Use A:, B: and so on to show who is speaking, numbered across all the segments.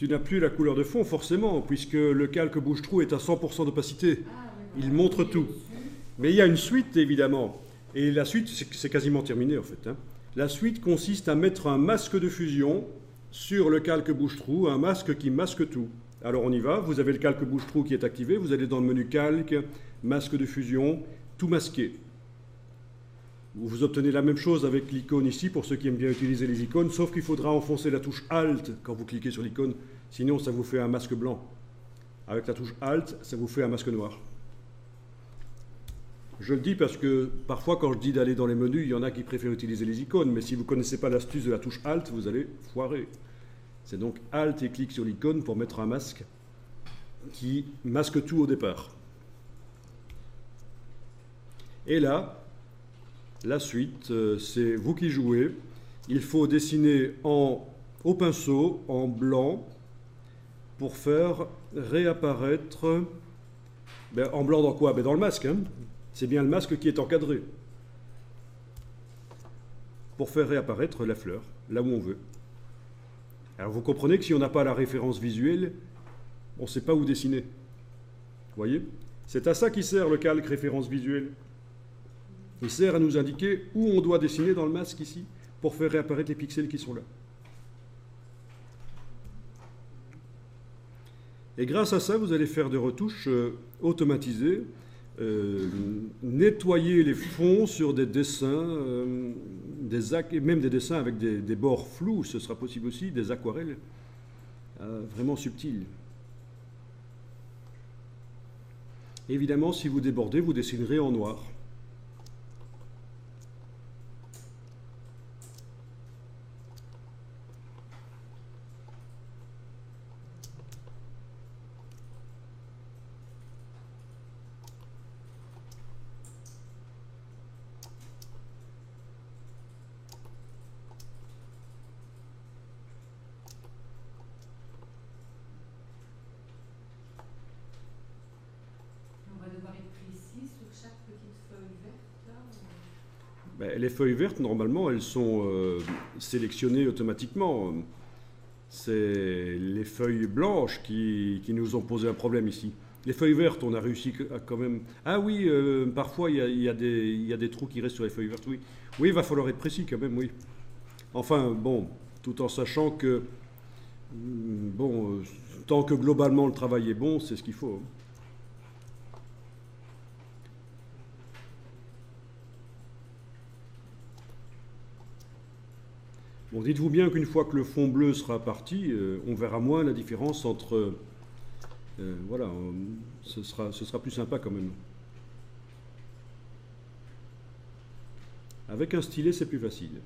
A: tu n'as plus la couleur de fond, forcément, puisque le calque bouche-trou est à 100% d'opacité. Il montre tout. Mais il y a une suite, évidemment. Et la suite, c'est quasiment terminé, en fait. La suite consiste à mettre un masque de fusion sur le calque bouche-trou, un masque qui masque tout. Alors on y va, vous avez le calque bouche-trou qui est activé, vous allez dans le menu calque, masque de fusion, tout masqué. Vous obtenez la même chose avec l'icône ici, pour ceux qui aiment bien utiliser les icônes, sauf qu'il faudra enfoncer la touche Alt quand vous cliquez sur l'icône, sinon ça vous fait un masque blanc. Avec la touche Alt, ça vous fait un masque noir. Je le dis parce que parfois quand je dis d'aller dans les menus, il y en a qui préfèrent utiliser les icônes, mais si vous ne connaissez pas l'astuce de la touche Alt, vous allez foirer. C'est donc Alt et clic sur l'icône pour mettre un masque qui masque tout au départ. Et là, la suite, c'est vous qui jouez. Il faut dessiner au pinceau, en blanc, pour faire réapparaître... en blanc dans quoi? Dans le masque. C'est bien le masque qui est encadré. Pour faire réapparaître la fleur, là où on veut. Alors vous comprenez que si on n'a pas la référence visuelle, on ne sait pas où dessiner. Vous voyez? C'est à ça qui sert le calque référence visuelle. Il sert à nous indiquer où on doit dessiner dans le masque ici, pour faire réapparaître les pixels qui sont là. Et grâce à ça, vous allez faire des retouches automatisées, nettoyer les fonds sur des dessins, et même des dessins avec des bords flous, ce sera possible aussi, des aquarelles vraiment subtiles. Évidemment, si vous débordez, vous dessinerez en noir. Les feuilles vertes, normalement, elles sont sélectionnées automatiquement. C'est les feuilles blanches qui nous ont posé un problème ici. Les feuilles vertes, on a réussi à quand même... Ah oui, parfois, il y a des trous qui restent sur les feuilles vertes, oui. Oui, il va falloir être précis quand même, oui. Enfin, bon, tout en sachant que... Bon, tant que globalement le travail est bon, c'est ce qu'il faut. Bon, dites-vous bien qu'une fois que le fond bleu sera parti, on verra moins la différence entre... voilà, ce sera plus sympa quand même. Avec un stylet, c'est plus facile.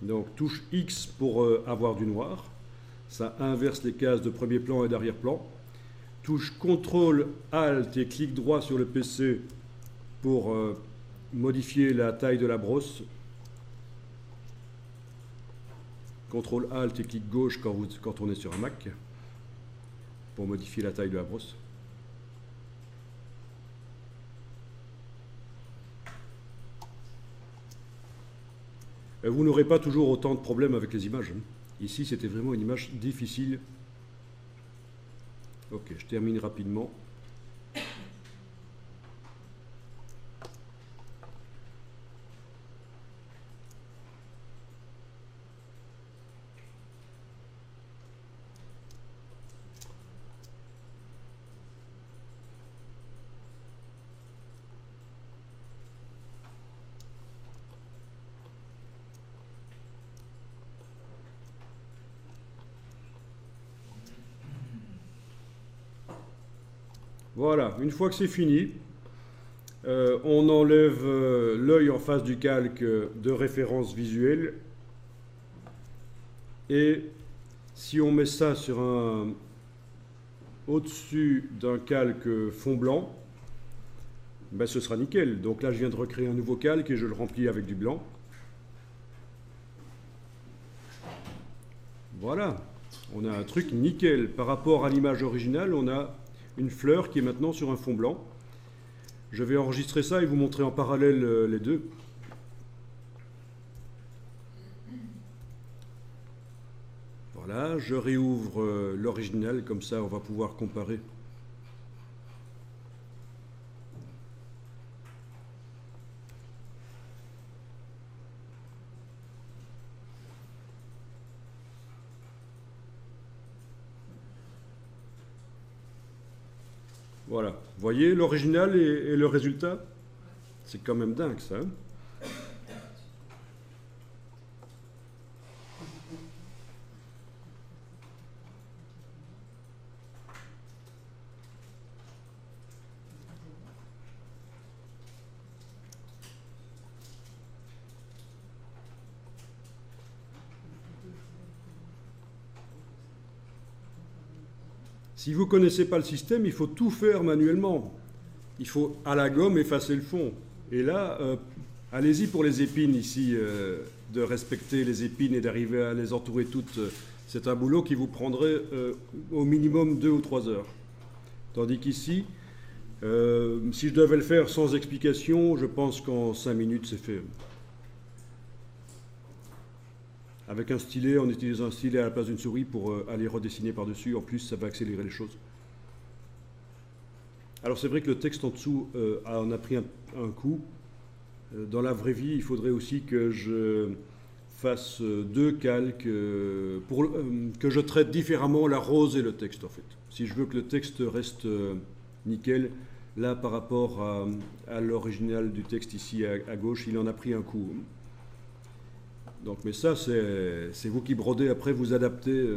A: Donc, touche X pour avoir du noir. Ça inverse les cases de premier plan et d'arrière-plan. Touche CTRL, ALT et clic droit sur le PC pour modifier la taille de la brosse. CTRL, ALT et clic gauche quand on est sur un Mac pour modifier la taille de la brosse. Vous n'aurez pas toujours autant de problèmes avec les images. Ici, c'était vraiment une image difficile. Ok, je termine rapidement. Voilà, une fois que c'est fini, on enlève l'œil en face du calque de référence visuelle. Et si on met ça sur au-dessus d'un calque fond blanc, ben ce sera nickel. Donc là, je viens de recréer un nouveau calque et je le remplis avec du blanc. Voilà, on a un truc nickel. Par rapport à l'image originale, on a une fleur qui est maintenant sur un fond blanc. Je vais enregistrer ça et vous montrer en parallèle les deux. Voilà, je réouvre l'original, comme ça on va pouvoir comparer. Voilà, vous voyez l'original et le résultat? C'est quand même dingue ça, hein? Si vous ne connaissez pas le système, il faut tout faire manuellement. Il faut à la gomme effacer le fond. Et là, allez-y pour les épines ici, de respecter les épines et d'arriver à les entourer toutes. C'est un boulot qui vous prendrait au minimum 2 ou 3 heures. Tandis qu'ici, si je devais le faire sans explication, je pense qu'en 5 minutes c'est fait. Avec un stylet, en utilisant un stylet à la place d'une souris pour aller redessiner par-dessus. En plus, ça va accélérer les choses. Alors c'est vrai que le texte en dessous en a pris un coup. Dans la vraie vie, il faudrait aussi que je fasse 2 calques pour que je traite différemment la rose et le texte en fait. Si je veux que le texte reste nickel, là par rapport à l'original du texte ici à gauche, il en a pris un coup. Donc, mais ça, c'est vous qui brodez, après vous adaptez.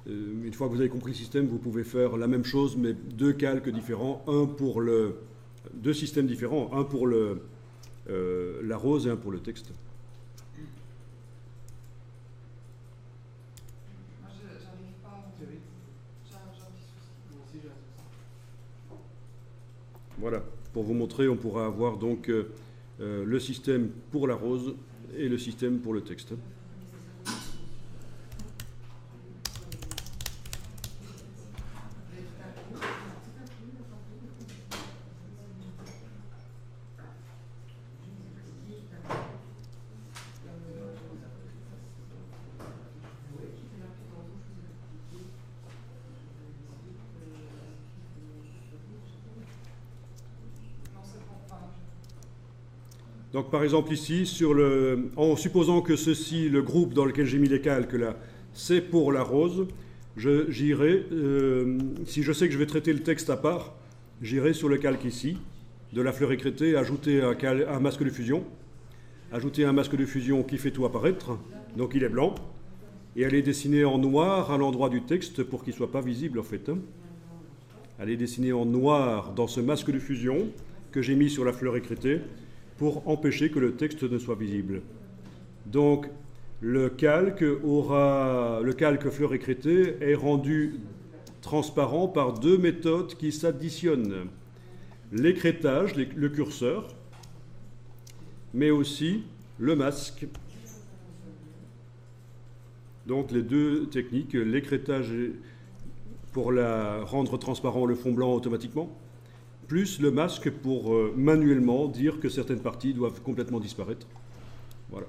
A: Une fois que vous avez compris le système, vous pouvez faire la même chose, mais 2 calques différents, 2 systèmes différents, un pour la rose et un pour le texte.
B: Moi, j'arrive pas. J'ai un petit souci.
A: Voilà, pour vous montrer, on pourra avoir donc le système pour la rose et le système pour le texte. Donc par exemple ici, en supposant que ceci, le groupe dans lequel j'ai mis les calques là, c'est pour la rose, j'irai, si je sais que je vais traiter le texte à part, j'irai sur le calque ici, de la fleur écrêtée, ajouter un masque de fusion, ajouter un masque de fusion qui fait tout apparaître, donc il est blanc, et aller dessiner en noir à l'endroit du texte pour qu'il ne soit pas visible en fait. Aller dessiner en noir dans ce masque de fusion que j'ai mis sur la fleur écrêtée, pour empêcher que le texte ne soit visible. Donc, le calque fleur écrêtée est rendu transparent par 2 méthodes qui s'additionnent. L'écrêtage, le curseur, mais aussi le masque. Donc, les 2 techniques, l'écrêtage pour rendre transparent le fond blanc automatiquement, plus le masque pour manuellement dire que certaines parties doivent complètement disparaître. Voilà.